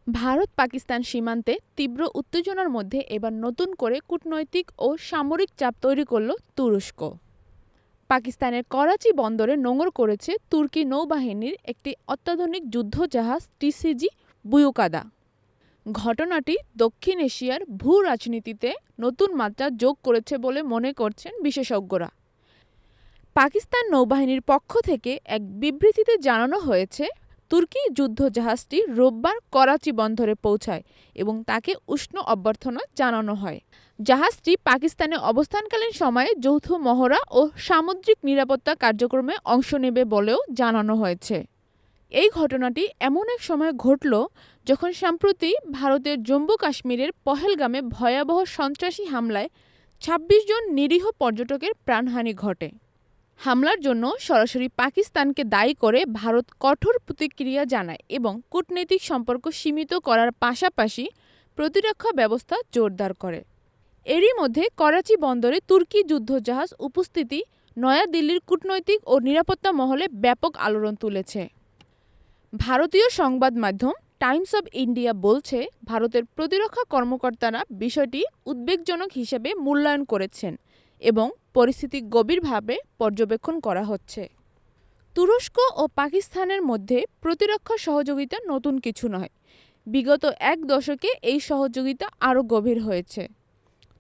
ভারত পাকিস্তান সীমান্তে তীব্র উত্তেজনার মধ্যে এবার নতুন করে কূটনৈতিক ও সামরিক চাপ তৈরি করল তুরস্ক। পাকিস্তানের করাচি বন্দরে নোঙর করেছে তুর্কি নৌবাহিনীর একটি অত্যাধুনিক যুদ্ধজাহাজ টিসিজি বুয়ুকাদা। ঘটনাটি দক্ষিণ এশিয়ার ভূ রাজনীতিতে নতুন মাত্রা যোগ করেছে বলে মনে করছেন বিশেষজ্ঞরা। পাকিস্তান নৌবাহিনীর পক্ষ থেকে এক বিবৃতিতে জানানো হয়েছে, তুর্কি যুদ্ধজাহাজটি রোববার করাচি বন্দরে পৌঁছায় এবং তাকে উষ্ণ অভ্যর্থনা জানানো হয়। জাহাজটি পাকিস্তানে অবস্থানকালীন সময়ে যৌথ মহড়া ও সামুদ্রিক নিরাপত্তা কার্যক্রমে অংশ নেবে বলেও জানানো হয়েছে। এই ঘটনাটি এমন এক সময় ঘটল যখন সম্প্রতি ভারতের জম্মু কাশ্মীরের পহেলগামে ভয়াবহ সন্ত্রাসী হামলায় ২৬ জন নিরীহ পর্যটকের প্রাণহানি ঘটে। হামলার জন্য সরাসরি পাকিস্তানকে দায়ী করে ভারত কঠোর প্রতিক্রিয়া জানায় এবং কূটনৈতিক সম্পর্ক সীমিত করার পাশাপাশি প্রতিরক্ষা ব্যবস্থা জোরদার করে। এরই মধ্যে করাচি বন্দরে তুর্কি যুদ্ধজাহাজ উপস্থিতি নয়াদিল্লির কূটনৈতিক ও নিরাপত্তা মহলে ব্যাপক আলোড়ন তুলেছে। ভারতীয় সংবাদ মাধ্যম টাইমস অব ইন্ডিয়া বলছে, ভারতের প্রতিরক্ষা কর্মকর্তারা বিষয়টি উদ্বেগজনক হিসেবে মূল্যায়ন করেছেন এবং পরিস্থিতি গভীরভাবে পর্যবেক্ষণ করা হচ্ছে। তুরস্ক ও পাকিস্তানের মধ্যে প্রতিরক্ষা সহযোগিতা নতুন কিছু নয়। বিগত এক দশকে এই সহযোগিতা আরও গভীর হয়েছে।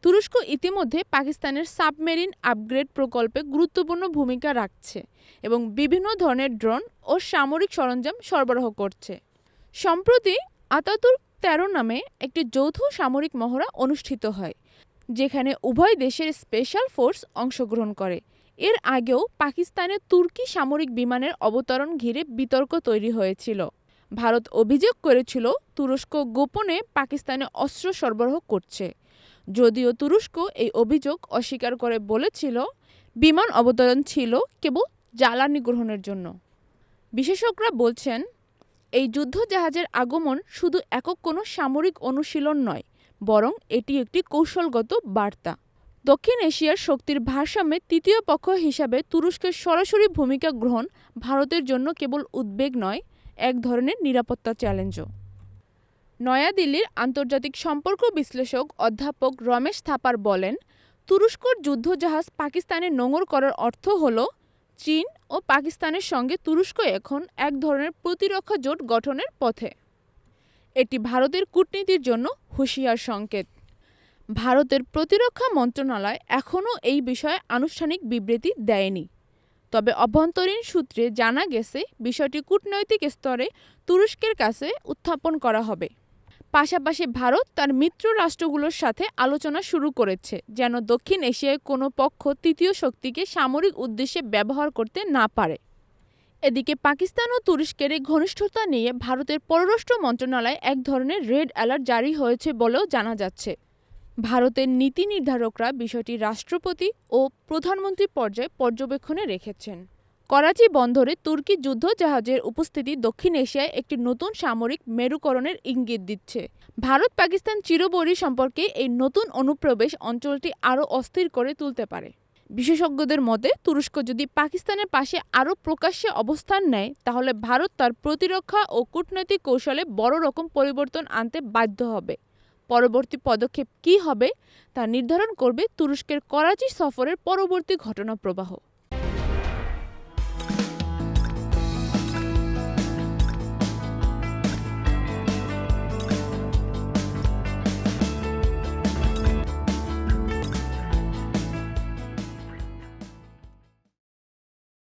তুরস্ক ইতিমধ্যে পাকিস্তানের সাবমেরিন আপগ্রেড প্রকল্পে গুরুত্বপূর্ণ ভূমিকা রাখছে এবং বিভিন্ন ধরনের ড্রোন ও সামরিক সরঞ্জাম সরবরাহ করছে। সম্প্রতি আতাতুর্ক ১৩ নামে একটি যৌথ সামরিক মহড়া অনুষ্ঠিত হয়, যেখানে উভয় দেশের স্পেশাল ফোর্স অংশগ্রহণ করে। এর আগেও পাকিস্তানে তুর্কি সামরিক বিমানের অবতরণ ঘিরে বিতর্ক তৈরি হয়েছিল। ভারত অভিযোগ করেছিল তুরস্ক গোপনে পাকিস্তানে অস্ত্র সরবরাহ করছে, যদিও তুরস্ক এই অভিযোগ অস্বীকার করে বলেছিল বিমান অবতরণ ছিল কেবল জ্বালানি গ্রহণের জন্য। বিশেষজ্ঞরা বলছেন, এই যুদ্ধজাহাজের আগমন শুধু একক কোনো সামরিক অনুশীলন নয়, বরং এটি একটি কৌশলগত বার্তা। দক্ষিণ এশিয়ার শক্তির ভারসাম্যে তৃতীয় পক্ষ হিসাবে তুরস্কের সরাসরি ভূমিকা গ্রহণ ভারতের জন্য কেবল উদ্বেগ নয়, এক ধরনের নিরাপত্তা চ্যালেঞ্জও। নয়াদিল্লির আন্তর্জাতিক সম্পর্ক বিশ্লেষক অধ্যাপক রমেশ থাপার বলেন, তুরস্কর যুদ্ধজাহাজ পাকিস্তানে নোঙর করার অর্থ হলো চীন ও পাকিস্তানের সঙ্গে তুরস্ক এখন এক ধরনের প্রতিরক্ষা জোট গঠনের পথে। এটি ভারতের কূটনীতির জন্য হুঁশিয়ার সংকেত। ভারতের প্রতিরক্ষা মন্ত্রণালয় এখনও এই বিষয়ে আনুষ্ঠানিক বিবৃতি দেয়নি, তবে অভ্যন্তরীণ সূত্রে জানা গেছে বিষয়টি কূটনৈতিক স্তরে তুরস্কের কাছে উত্থাপন করা হবে। পাশাপাশি ভারত তার মিত্র রাষ্ট্রগুলোর সাথে আলোচনা শুরু করেছে, যেন দক্ষিণ এশিয়ায় কোনো পক্ষ তৃতীয় শক্তিকে সামরিক উদ্দেশ্যে ব্যবহার করতে না পারে। এদিকে পাকিস্তান ও তুরস্কের এই ঘনিষ্ঠতা নিয়ে ভারতের পররাষ্ট্র মন্ত্রণালয়ে এক ধরনের রেড অ্যালার্ট জারি হয়েছে বলেও জানা যাচ্ছে। ভারতের নীতি নির্ধারকরা বিষয়টি রাষ্ট্রপতি ও প্রধানমন্ত্রী পর্যায়ে পর্যবেক্ষণে রেখেছেন। করাচি বন্দরে তুর্কি যুদ্ধজাহাজের উপস্থিতি দক্ষিণ এশিয়ায় একটি নতুন সামরিক মেরুকরণের ইঙ্গিত দিচ্ছে। ভারত পাকিস্তান চিরবৈরী সম্পর্কে এই নতুন অনুপ্রবেশ অঞ্চলটি আরও অস্থির করে তুলতে পারে। বিশেষজ্ঞদের মতে, তুরস্ক যদি পাকিস্তানের পাশে আরও প্রকাশ্যে অবস্থান নেয়, তাহলে ভারত তার প্রতিরক্ষা ও কূটনৈতিক কৌশলে বড় রকম পরিবর্তন আনতে বাধ্য হবে। পরবর্তী পদক্ষেপ কী হবে তা নির্ধারণ করবে তুরস্কের করাচি সফরের পরবর্তী ঘটনাপ্রবাহ।